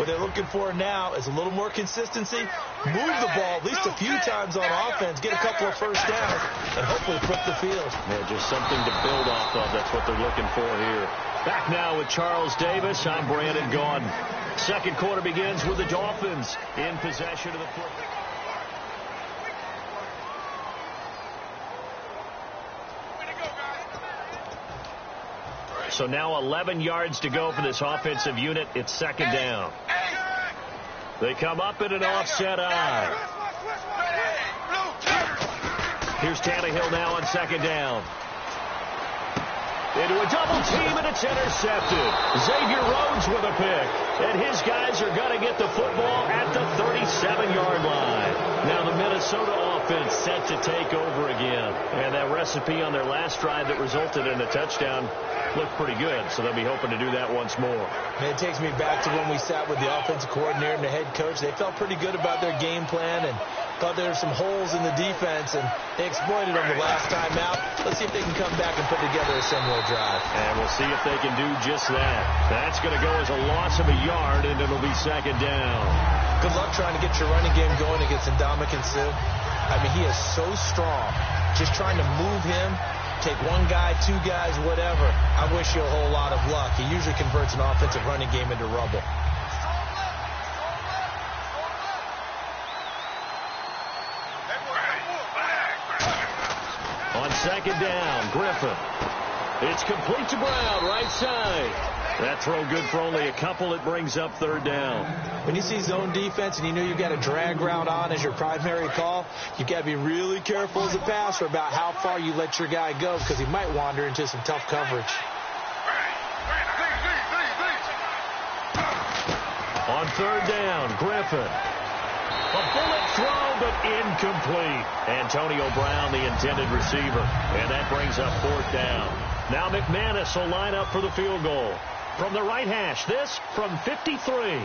What they're looking for now is a little more consistency, move the ball at least a few times on offense, get a couple of first downs, and hopefully flip the field. Yeah, just something to build off of. That's what they're looking for here. Back now with Charles Davis. I'm Brandon Gaudin. Second quarter begins with the Dolphins in possession of the football. So now 11 yards to go for this offensive unit. It's second down. They come up in an offset eye. Here's Tannehill now on second down. Into a double team, and it's intercepted. Xavier Rhodes with a pick. And his guys are going to get the football at the 37-yard line. Now the Minnesota offense set to take over again. And that recipe on their last drive that resulted in a touchdown looked pretty good, so they'll be hoping to do that once more. And it takes me back to when we sat with the offensive coordinator and the head coach. They felt pretty good about their game plan and thought there were some holes in the defense, and they exploited them the last time out. Let's see if they can come back and put together a similar drive. And we'll see if they can do just that. That's going to go as a loss of a yard, and it'll be second down. Good luck trying to get your running game going against Ndamukong Suh. I mean, he is so strong. Just trying to move him, take one guy, two guys, whatever. I wish you a whole lot of luck. He usually converts an offensive running game into rubble. On second down, Griffin. It's complete to Brown, right side. That throw good for only a couple. It brings up third down. When you see zone defense and you know you've got a drag route on as your primary call, you've got to be really careful as a passer about how far you let your guy go because he might wander into some tough coverage. On third down, Griffin. A bullet throw, but incomplete. Antonio Brown, the intended receiver. And that brings up fourth down. Now McManus will line up for the field goal. From the right hash, this from 53.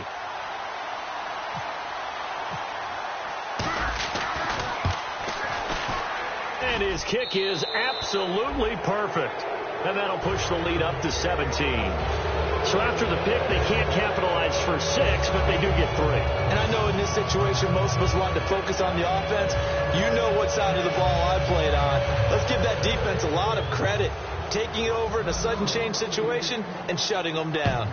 And his kick is absolutely perfect. And that'll push the lead up to 17. So after the pick, they can't capitalize for 6, but they do get 3. And I know in this situation, most of us want to focus on the offense. You know what side of the ball I played on. Let's give that defense a lot of credit. Taking it over in a sudden change situation and shutting them down.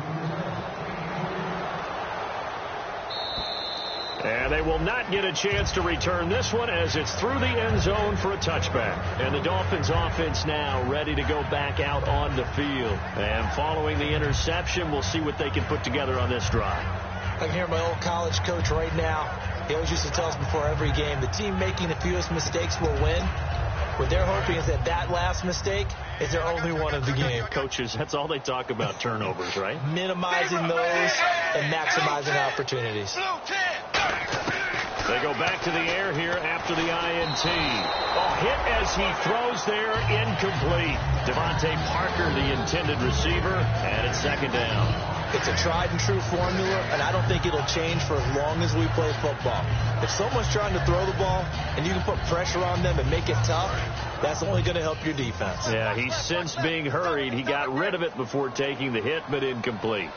And they will not get a chance to return this one as it's through the end zone for a touchback. And the Dolphins offense now ready to go back out on the field. And following the interception, we'll see what they can put together on this drive. I can hear my old college coach right now. He always used to tell us before every game, the team making the fewest mistakes will win. What they're hoping is that last mistake is their only one of the game. Coaches, that's all they talk about, turnovers, right? Minimizing those and maximizing opportunities. They go back to the air here after the INT. Hit as he throws there, incomplete. Devontae Parker, the intended receiver, and it's second down. It's a tried-and-true formula, and I don't think it'll change for as long as we play football. If someone's trying to throw the ball and you can put pressure on them and make it tough, that's only going to help your defense. Yeah, he's since being hurried. He got rid of it before taking the hit, but incomplete.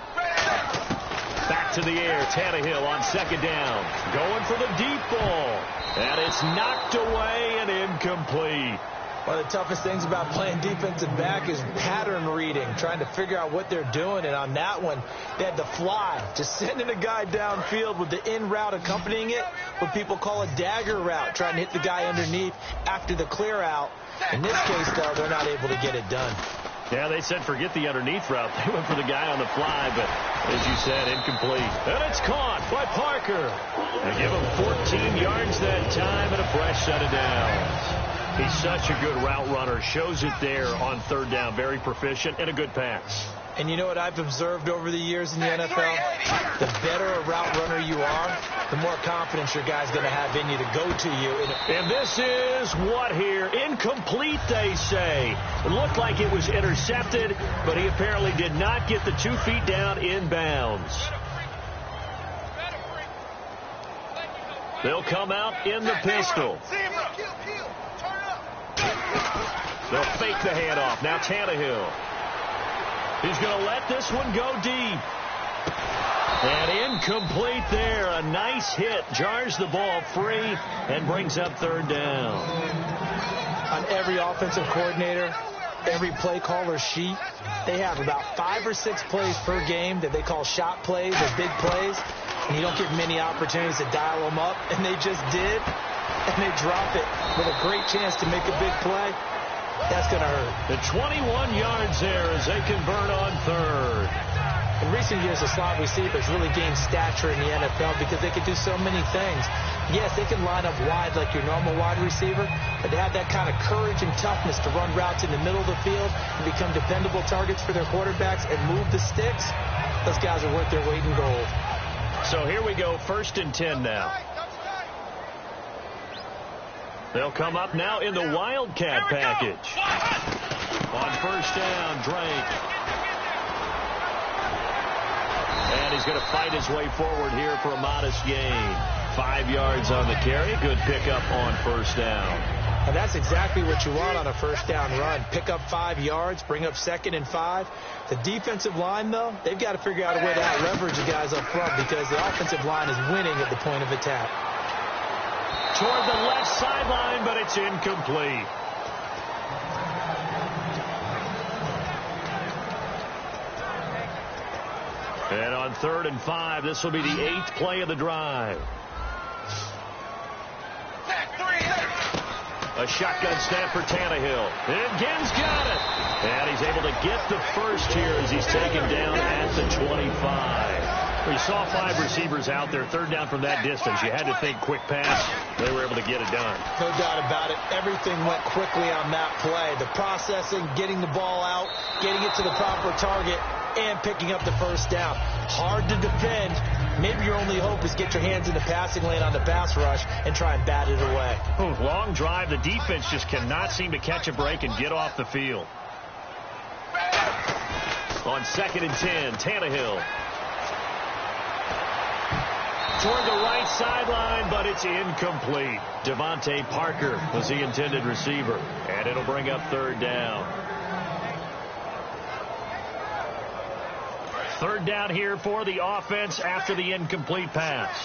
Back to the air, Tannehill on second down. Going for the deep ball. And it's knocked away and incomplete. One of the toughest things about playing defensive back is pattern reading, trying to figure out what they're doing. And on that one, they had to fly, just sending a guy downfield with the in route accompanying it, what people call a dagger route, trying to hit the guy underneath after the clear out. In this case, though, they're not able to get it done. Yeah, they said forget the underneath route. They went for the guy on the fly, but as you said, incomplete. And it's caught by Parker. They give him 14 yards that time and a fresh set of downs. He's such a good route runner. Shows it there on third down. Very proficient and a good pass. And you know what I've observed over the years in the NFL? The better a route runner you are, the more confidence your guy's going to have in you to go to you. And this is what here? Incomplete, they say. It looked like it was intercepted, but he apparently did not get the 2 feet down in bounds. They'll come out in the pistol. They'll fake the handoff. Now Tannehill. He's going to let this one go deep. And Incomplete there. A nice hit. Jars the ball free and brings up third down. On every offensive coordinator, every play caller sheet, they have about 5 or 6 plays per game that they call shot plays or big plays. And you don't get many opportunities to dial them up. And they just did. And they drop it with a great chance to make a big play. That's going to hurt. The 21 yards there as they convert on third. In recent years, the slot receivers really gained stature in the NFL because they can do so many things. Yes, they can line up wide like your normal wide receiver, but they have that kind of courage and toughness to run routes in the middle of the field and become dependable targets for their quarterbacks and move the sticks. Those guys are worth their weight in gold. So here we go, 1st and 10 now. They'll come up now in the Wildcat package. On 1st down, Drake. And he's going to fight his way forward here for a modest gain. 5 yards on the carry. Good pickup on 1st down. And that's exactly what you want on a 1st down run. Pick up 5 yards, bring up 2nd and 5. The defensive line, though, they've got to figure out a way to out-leverage the guys up front because the offensive line is winning at the point of attack. Toward the left sideline, but it's incomplete. And on 3rd and 5, this will be the 8th play of the drive. A shotgun snap for Tannehill. And Ginn's got it. And he's able to get the first here as he's taken down at the 25. We saw 5 receivers out there, 3rd down from that distance. You had to think quick pass. They were able to get it done. No doubt about it. Everything went quickly on that play. The processing, getting the ball out, getting it to the proper target, and picking up the 1st down. Hard to defend. Maybe your only hope is get your hands in the passing lane on the pass rush and try and bat it away. Long drive. The defense just cannot seem to catch a break and get off the field. On 2nd and 10, Tannehill. Toward the right sideline, but it's incomplete. Devontae Parker was the intended receiver, and it'll bring up 3rd down. 3rd down here for the offense after the incomplete pass.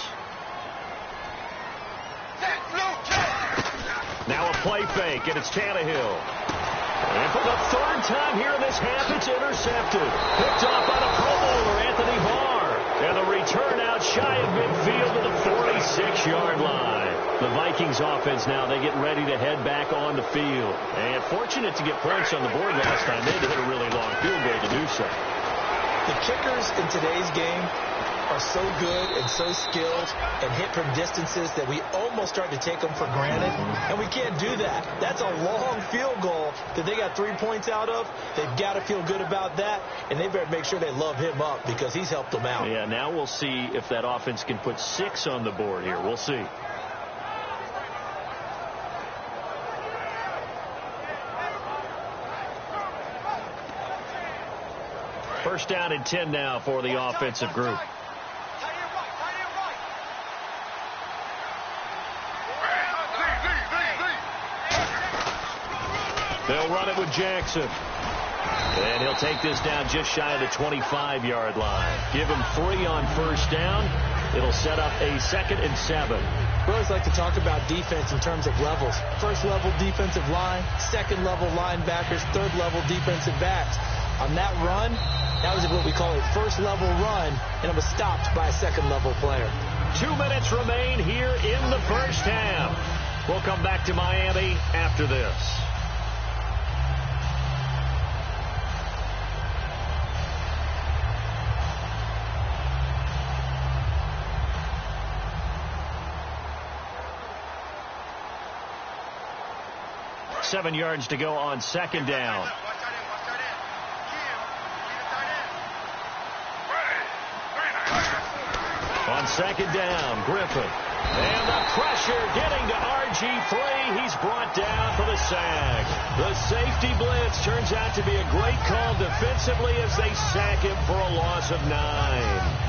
Now a play fake, and it's Tannehill. And for the 3rd time here in this half, it's intercepted. Picked off by the Pro Bowler, Anthony Barr. And the return out shy of midfield to the 46-yard line. The Vikings offense now, they get ready to head back on the field. And fortunate to get points on the board last time. They had to hit a really long field goal to do so. The kickers in today's game are so good and so skilled and hit from distances that we almost start to take them for granted, and we can't do that. That's a long field goal that they got 3 points out of. They've got to feel good about that, and they better make sure they love him up because he's helped them out. Yeah, now we'll see if that offense can put 6 on the board here. We'll see. First down and 10 now for the offensive group. They'll run it with Jackson. And he'll take this down just shy of the 25-yard line. Give him 3 on 1st down. It'll set up a 2nd and 7. We always like to talk about defense in terms of levels. 1st level defensive line, 2nd level linebackers, 3rd level defensive backs. On that run, that was what we call a 1st level run, and it was stopped by a 2nd level player. 2 minutes remain here in the 1st half. We'll come back to Miami after this. Seven yards to go on 2nd down. On 2nd down, Griffin. And the pressure getting to RG3. He's brought down for the sack. The safety blitz turns out to be a great call defensively as they sack him for a loss of 9.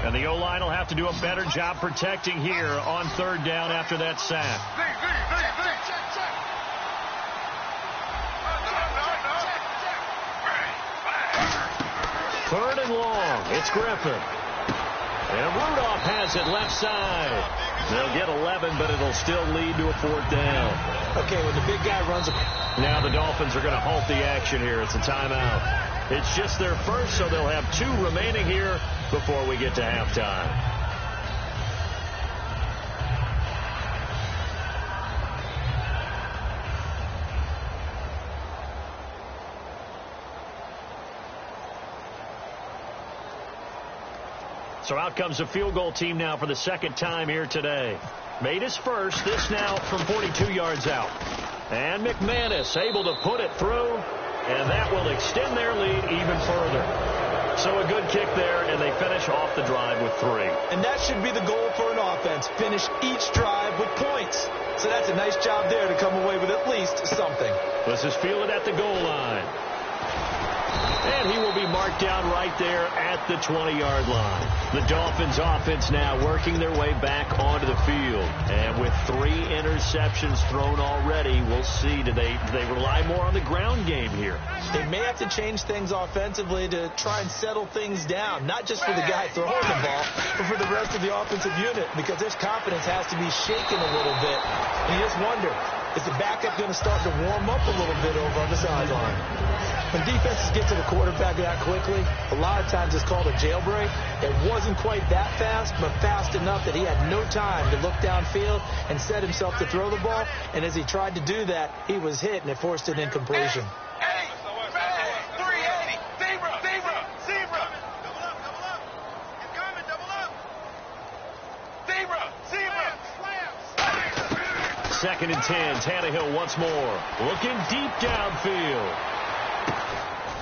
And the O-line will have to do a better job protecting here on third down after that sack. Third and long. It's Griffin. And Rudolph has it left side. They'll get 11, but it'll still lead to a fourth down. Okay, when the big guy runs... Now the Dolphins are going to halt the action here. It's a timeout. It's just their first, so they'll have 2 remaining here before we get to halftime. So out comes the field goal team now for the second time here today. Made his first. This now from 42 yards out. And McManus able to put it through. And that will extend their lead even further. So a good kick there, and they finish off the drive with 3. And that should be the goal for an offense. Finish each drive with points. So that's a nice job there to come away with at least something. This is fielded at the goal line. And he will be marked down right there at the 20-yard line. The Dolphins offense now working their way back onto the field. And with 3 interceptions thrown already, we'll see. Do they rely more on the ground game here? They may have to change things offensively to try and settle things down. Not just for the guy throwing the ball, but for the rest of the offensive unit. Because their confidence has to be shaken a little bit. And you just wonder, is the backup going to start to warm up a little bit over on the sideline? When defenses get to the quarterback that quickly, a lot of times it's called a jailbreak. It wasn't quite that fast, but fast enough that he had no time to look downfield and set himself to throw the ball. And as he tried to do that, he was hit, and it forced an incompletion. Second and 10, Tannehill once more. Looking deep downfield.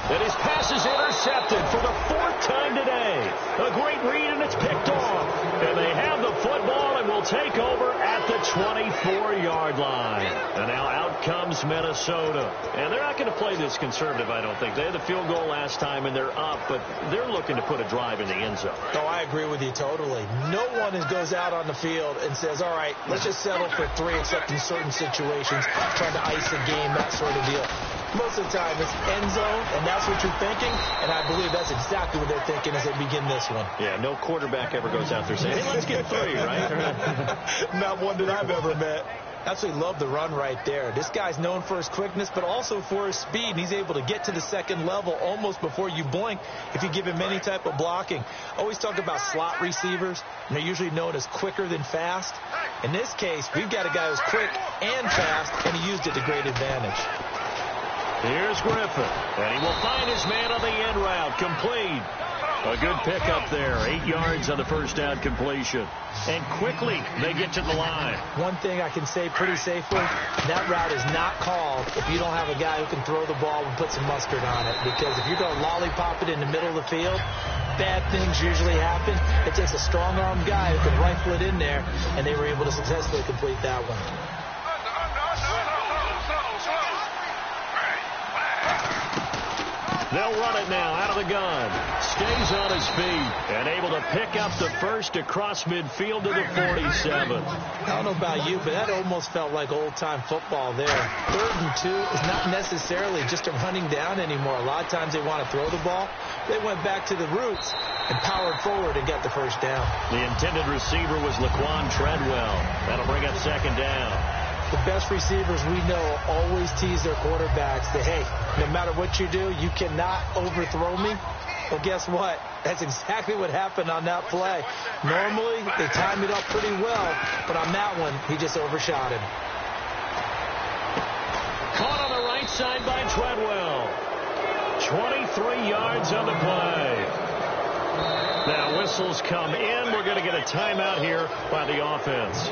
And his pass is intercepted for the 4th time today. A great read, and it's picked off. And they have the football and will take over at the 24-yard line. And now out comes Minnesota. And they're not going to play this conservative, I don't think. They had the field goal last time, and they're up, but they're looking to put a drive in the end zone. Oh, I agree with you totally. No one goes out on the field and says, all right, let's just settle for 3, except in certain situations, trying to ice a game, that sort of deal. Most of the time, it's end zone, and that's what you're thinking, and I believe that's exactly what they're thinking as they begin this one. Yeah, no quarterback ever goes out there saying, hey, let's get 3, right? Not one that I've ever met. Absolutely love the run right there. This guy's known for his quickness, but also for his speed, and he's able to get to the second level almost before you blink if you give him any type of blocking. Always talk about slot receivers, and they're usually known as quicker than fast. In this case, we've got a guy who's quick and fast, and he used it to great advantage. Here's Griffin, and he will find his man on the end route, complete. A good pickup there, 8 yards on the first down completion. And quickly, they get to the line. One thing I can say pretty safely, that route is not called if you don't have a guy who can throw the ball and put some mustard on it. Because if you're going to lollipop it in the middle of the field, bad things usually happen. It takes a strong-armed guy who can rifle it in there, and they were able to successfully complete that one. They'll run it now out of the gun. Stays on his feet and able to pick up the first across midfield to the 47. I don't know about you, but that almost felt like old-time football there. 3rd and 2 is not necessarily just a running down anymore. A lot of times they want to throw the ball. They went back to the roots and powered forward and got the first down. The intended receiver was Laquan Treadwell. That'll bring up second down. The best receivers we know always tease their quarterbacks that, hey, no matter what you do, you cannot overthrow me. Well, guess what? That's exactly what happened on that play. Normally, they time it up pretty well, but on that one, he just overshot him. Caught on the right side by Treadwell. 23 yards on the play. Now, whistles come in. We're going to get a timeout here by the offense.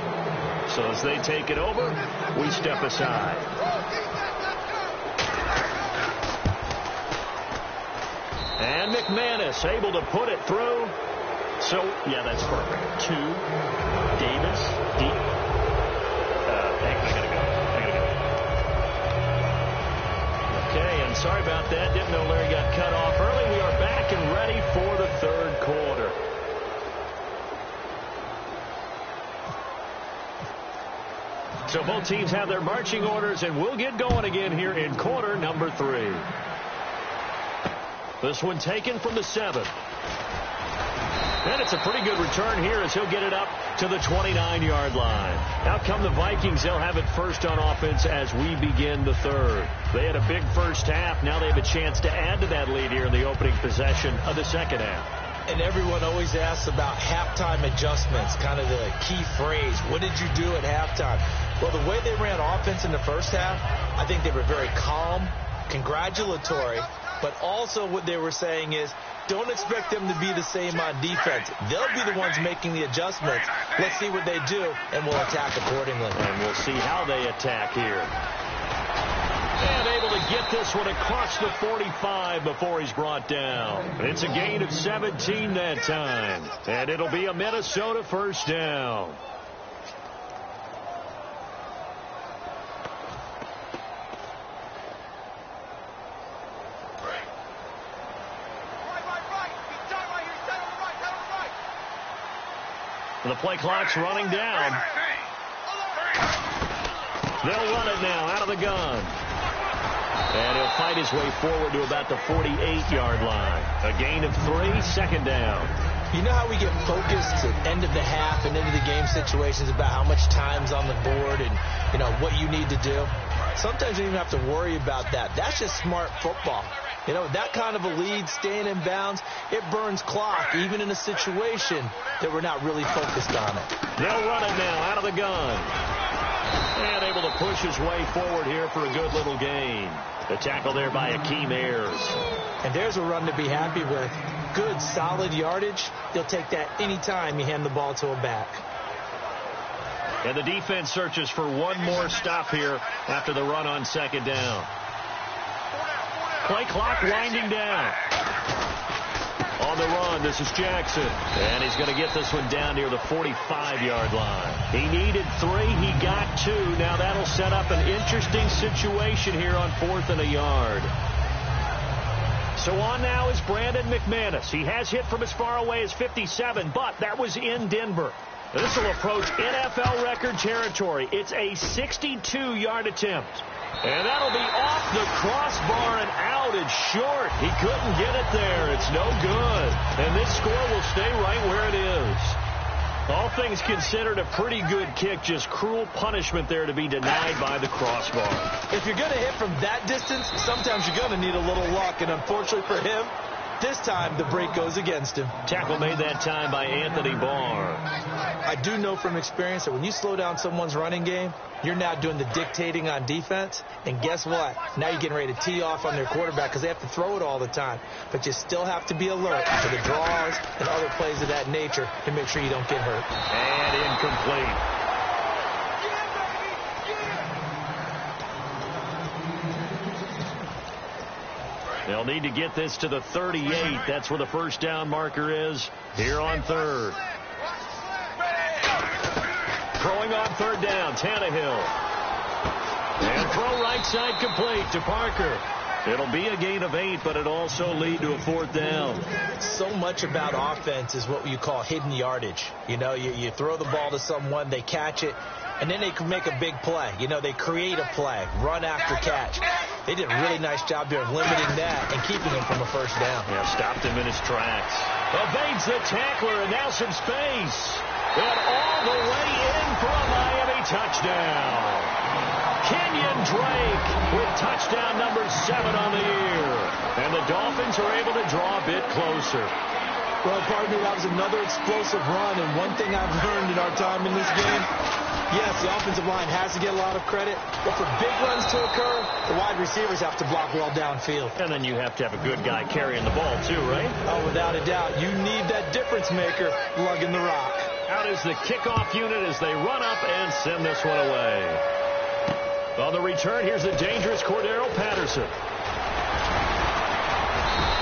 So as they take it over, we step aside. And McManus able to put it through. So, yeah, that's perfect. 2, Davis, deep. I gotta go. Okay, and sorry about that. Didn't know Larry got cut off early. We are back and ready for the third quarter. So both teams have their marching orders, and we'll get going again here in quarter number 3. This one taken from the 7. And it's a pretty good return here as he'll get it up to the 29-yard line. Out come the Vikings. They'll have it first on offense as we begin the 3rd. They had a big first half. Now they have a chance to add to that lead here in the opening possession of the 2nd half. And everyone always asks about halftime adjustments, kind of the key phrase. What did you do at halftime? Well, the way they ran offense in the first half, I think they were very calm, congratulatory, but also what they were saying is, don't expect them to be the same on defense. They'll be the ones making the adjustments. Let's see what they do, and we'll attack accordingly. And we'll see how they attack here. And able to get this one across the 45 before he's brought down. It's a gain of 17 that time. And it'll be a Minnesota first down. The play clock's running down. They'll run it now out of the gun. And he'll fight his way forward to about the 48-yard line. A gain of 3, 2nd down. You know how we get focused at end of the half and into the game situations about how much time's on the board and, you know, what you need to do? Sometimes you don't even have to worry about that. That's just smart football. You know, that kind of a lead, staying in bounds, it burns clock, even in a situation that we're not really focused on it. They'll run it now out of the gun. And able to push his way forward here for a good little gain. The tackle there by Akeem Ayers. And there's a run to be happy with. Good, solid yardage. He'll take that any time you hand the ball to a back. And the defense searches for one more stop here after the run on 2nd down. Play clock winding down. On the run, this is Jackson. And he's going to get this one down near the 45-yard line. He needed 3. He got 2. Now that'll set up an interesting situation here on 4th and a yard. So on now is Brandon McManus. He has hit from as far away as 57, but that was in Denver. This will approach NFL record territory. It's a 62-yard attempt. And that'll be off the crossbar and out. It's short. He couldn't get it there. It's no good. And this score will stay right where it is. All things considered, a pretty good kick. Just cruel punishment there to be denied by the crossbar. If you're going to hit from that distance, sometimes you're going to need a little luck. And unfortunately for him, this time the break goes against him. Tackle made that time by Anthony Barr. I do know from experience that when you slow down someone's running game, you're now doing the dictating on defense. And guess what? Now you're getting ready to tee off on their quarterback because they have to throw it all the time. But you still have to be alert to the draws and other plays of that nature to make sure you don't get hurt. And incomplete. They'll need to get this to the 38. That's where the first down marker is here on 3rd. Throwing on 3rd down, Tannehill. And throw right side complete to Parker. It'll be a gain of 8, but it also lead to a 4th down. So much about offense is what you call hidden yardage. You know, you throw the ball to someone, they catch it, and then they can make a big play. You know, they create a play, run after catch. They did a really nice job there of limiting that and keeping him from a first down. Yeah, stopped him in his tracks. Evades the tackler, and now some space. And all the way in for a Miami touchdown. Kenyon Drake with touchdown number 7 on the year. And the Dolphins are able to draw a bit closer. Well, pardon me, that was another explosive run. And one thing I've learned in our time in this game, yes, the offensive line has to get a lot of credit. But for big runs to occur, the wide receivers have to block well downfield. And then you have to have a good guy carrying the ball too, right? Oh, without a doubt. You need that difference maker lugging the rock. Out is the kickoff unit as they run up and send this one away. On the return, here's the dangerous Cordero Patterson.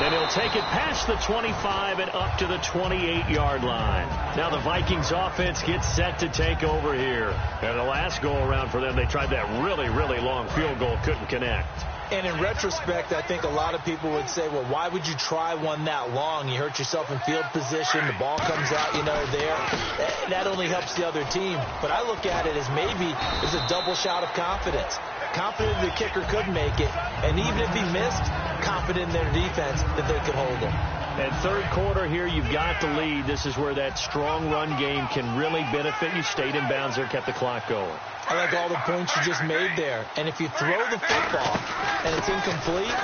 And he'll take it past the 25 and up to the 28-yard line. Now the Vikings offense gets set to take over here. And the last go-around for them, they tried that really, really long field goal, couldn't connect. And in retrospect, I think a lot of people would say, well, why would you try one that long? You hurt yourself in field position. The ball comes out, there. That only helps the other team. But I look at it as maybe it's a double shot of confidence. Confident the kicker could make it. And even if he missed, confident in their defense that they could hold him. And third quarter here, you've got the lead. This is where that strong run game can really benefit you. Stayed in bounds there, kept the clock going. I like all the points you just made there. And if you throw the football and it's incomplete,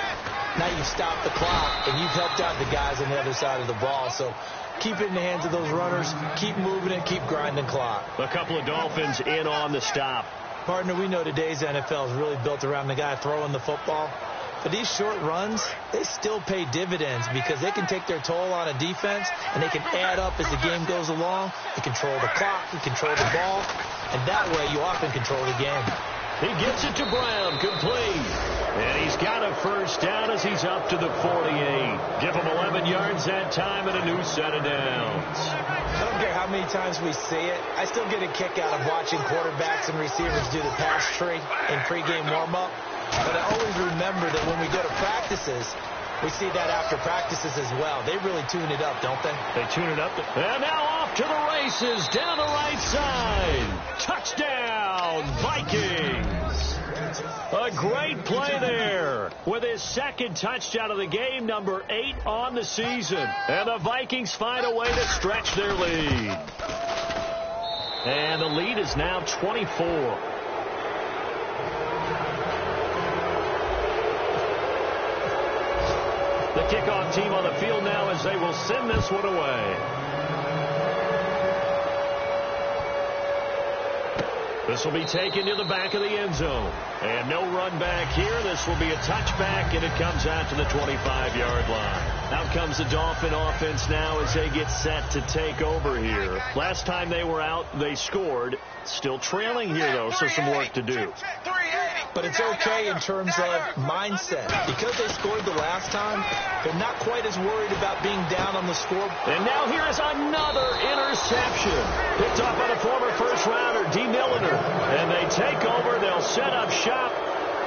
now you stop the clock and you've helped out the guys on the other side of the ball. So keep it in the hands of those runners. Keep moving it. Keep grinding clock. A couple of Dolphins in on the stop. Partner, we know today's NFL is really built around the guy throwing the football. But these short runs, they still pay dividends because they can take their toll on a defense and they can add up as the game goes along. You control the clock, you control the ball, and that way you often control the game. He gets it to Brown, complete. And he's got a first down as he's up to the 48. Give him 11 yards that time and a new set of downs. I don't care how many times we see it. I still get a kick out of watching quarterbacks and receivers do the pass tree in pregame warm-up. But I always remember that when we go to practices, we see that after practices as well. They really tune it up, don't they? They tune it up. And now off to the races down the right side. Touchdown, Vikings. A great play there with his second touchdown of the game, number 8 on the season. And the Vikings find a way to stretch their lead. And the lead is now 24. The kickoff team on the field now as they will send this one away. This will be taken to the back of the end zone. And no run back here. This will be a touchback, and it comes out to the 25-yard line. Out comes the Dolphin offense now as they get set to take over here. Last time they were out, they scored. Still trailing here, though, so some work to do. But it's okay in terms of mindset. Because they scored the last time, they're not quite as worried about being down on the scoreboard. And now here is another interception. Picked off by the former first-rounder, D. Milliner. And they take over. They'll set up shop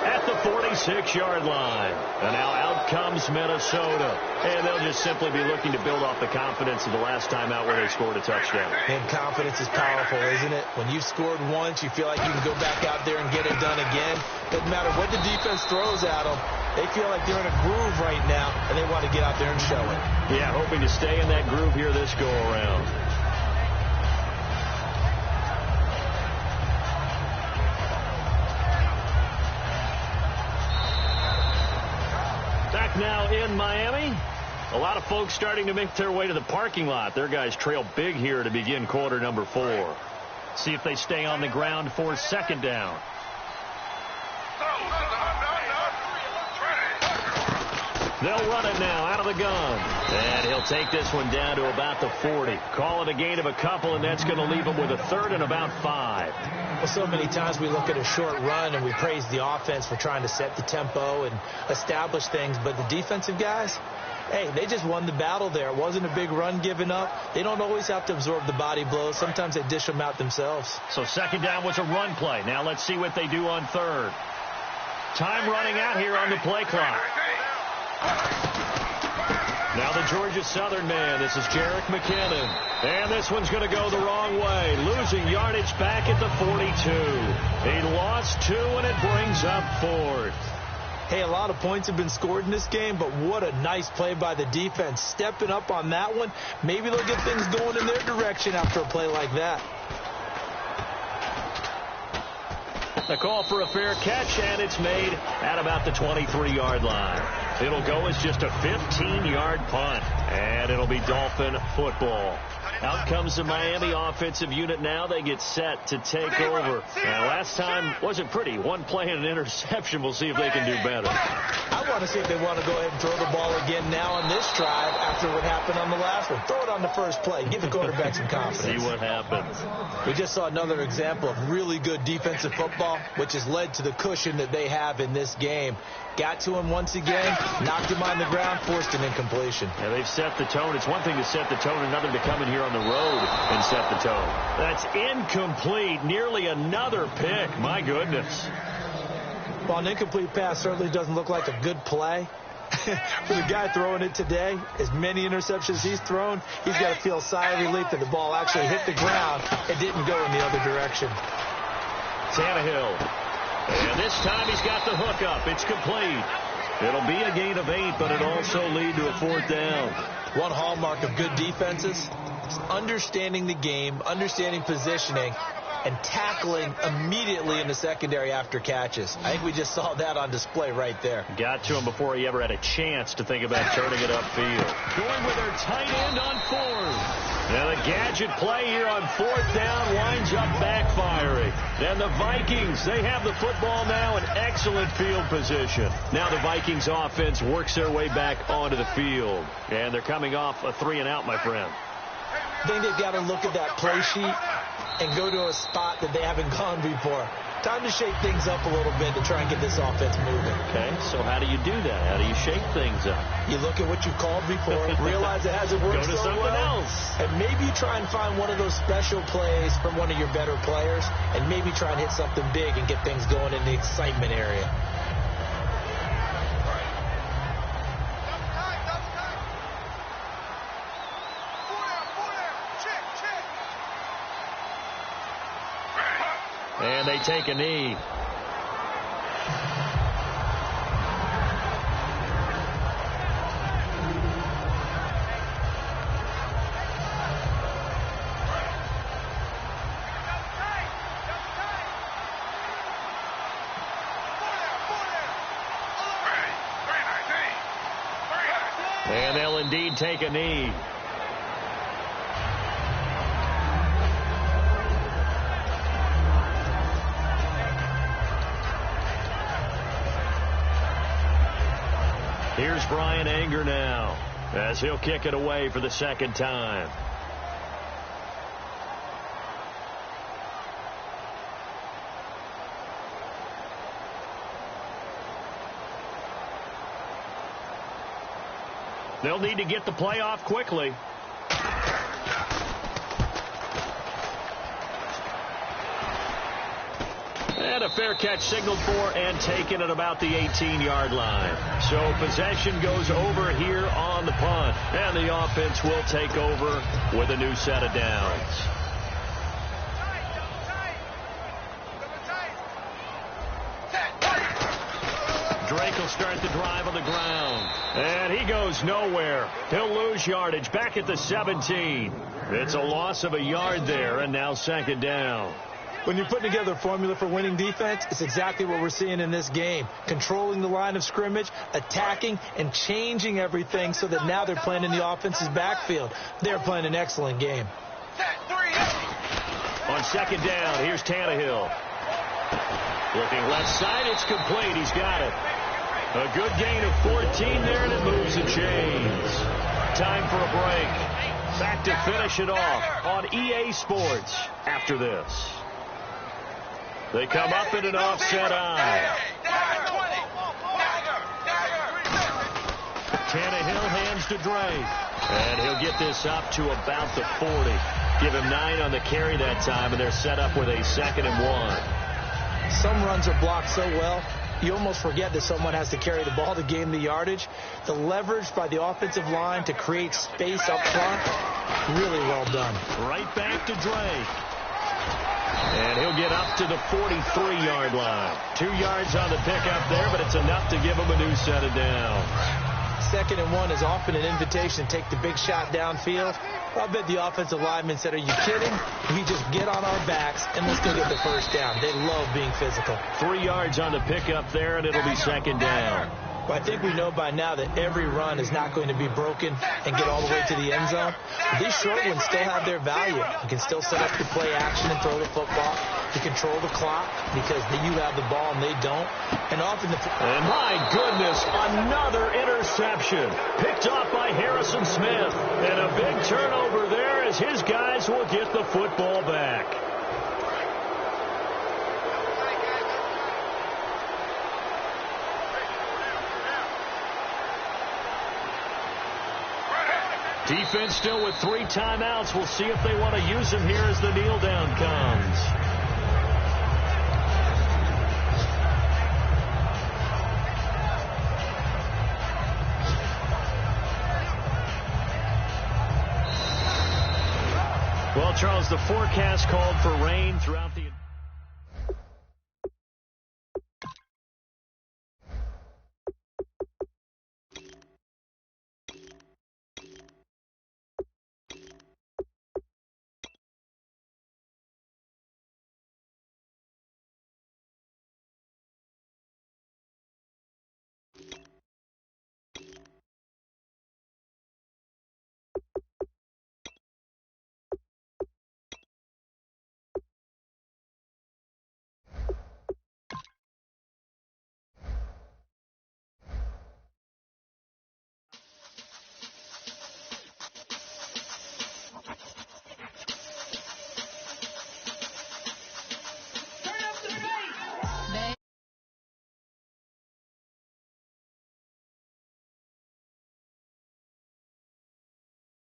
at the 46-yard line. And now out comes Minnesota. And they'll just simply be looking to build off the confidence of the last time out where they scored a touchdown. And confidence is powerful, isn't it? When you've scored once, you feel like you can go back out there and get it done again. Doesn't matter what the defense throws at them. They feel like they're in a groove right now, and they want to get out there and show it. Yeah, hoping to stay in that groove here this go-around. Back now in Miami. A lot of folks starting to make their way to the parking lot. Their guys trail big here to begin quarter number 4. See if they stay on the ground for second down. They'll run it now out of the gun. And he'll take this one down to about the 40. Call it a gain of a couple, and that's going to leave him with a third and about 5. Well, so many times we look at a short run and we praise the offense for trying to set the tempo and establish things. But the defensive guys, hey, they just won the battle there. It wasn't a big run given up. They don't always have to absorb the body blows. Sometimes they dish them out themselves. So second down was a run play. Now let's see what they do on third. Time running out here on the play clock. Now the Georgia Southern man. This is Jerick McKinnon. And this one's going to go the wrong way. Losing yardage back at the 42. He lost 2, and it brings up 4th. Hey, a lot of points have been scored in this game, but what a nice play by the defense. Stepping up on that one. Maybe they'll get things going in their direction after a play like that. The call for a fair catch, and it's made at about the 23-yard line. It'll go as just a 15-yard punt, and it'll be Dolphin football. Out comes the Miami offensive unit now. They get set to take over. Now, last time wasn't pretty. One play and an interception. We'll see if they can do better. I want to see if they want to go ahead and throw the ball again now on this drive after what happened on the last one. Throw it on the first play. Give the quarterback some confidence. See what happens. We just saw another example of really good defensive football, which has led to the cushion that they have in this game. Got to him once again, knocked him on the ground, forced an incompletion. Yeah, they've set the tone. It's one thing to set the tone, another to come in here on the road and set the tone. That's incomplete. Nearly another pick. My goodness. While an incomplete pass certainly doesn't look like a good play, for the guy throwing it today, as many interceptions he's thrown, he's got to feel a sigh of relief that the ball actually hit the ground and didn't go in the other direction. Tannehill. And this time he's got the hook up. It's complete. It'll be a gain of 8, but it'll also lead to a 4th down. One hallmark of good defenses is understanding the game, understanding positioning, and tackling immediately in the secondary after catches. I think we just saw that on display right there. Got to him before he ever had a chance to think about turning it upfield. Going with their tight end on 4th. Now the gadget play here on 4th down winds up backfiring. And the Vikings, they have the football now in excellent field position. Now the Vikings offense works their way back onto the field. And they're coming off a 3-and-out, my friend. I think they've got to look at that play sheet and go to a spot that they haven't gone before. Time to shake things up a little bit to try and get this offense moving. Okay, so how do you do that? How do you shake things up? You look at what you called before, realize it hasn't worked so well. Go to something else. And maybe you try and find one of those special plays from one of your better players, and maybe try and hit something big and get things going in the excitement area. And they take a knee. And they'll indeed take a knee. Here's Brian Anger now as he'll kick it away for the 2nd time. They'll need to get the play off quickly. And a fair catch signaled for and taken at about the 18-yard line. So possession goes over here on the punt. And the offense will take over with a new set of downs. Drake will start the drive on the ground. And he goes nowhere. He'll lose yardage back at the 17. It's a loss of a yard there, and now 2nd down. When you're putting together a formula for winning defense, it's exactly what we're seeing in this game. Controlling the line of scrimmage, attacking, and changing everything so that now they're playing in the offense's backfield. They're playing an excellent game. On 2nd down, here's Tannehill. Looking left side, it's complete. He's got it. A good gain of 14 there, and it moves the chains. Time for a break. Back to finish it off on EA Sports after this. They come up in an offset eye. Tannehill hands to Drake. And he'll get this up to about the 40. Give him 9 on the carry that time, and they're set up with a 2nd and 1. Some runs are blocked so well, you almost forget that someone has to carry the ball to gain the yardage. The leverage by the offensive line to create space up front, really well done. Right back to Drake. And he'll get up to the 43-yard line. 2 yards on the pickup there, but it's enough to give him a new set of downs. 2nd and 1 is often an invitation to take the big shot downfield. I bet the offensive lineman said, are you kidding? We just get on our backs and let's go get the 1st down. They love being physical. 3 yards on the pickup there, and it'll be 2nd down. Well, I think we know by now that every run is not going to be broken and get all the way to the end zone. But these short ones still have their value. You can still set up your play action and throw the football. You control the clock because you have the ball and they don't. And often and my goodness, another interception. Picked off by Harrison Smith. And a big turnover there as his guys will get the football back. Defense still with 3 timeouts. We'll see if they want to use them here as the kneel down comes. Charles, the forecast called for rain throughout the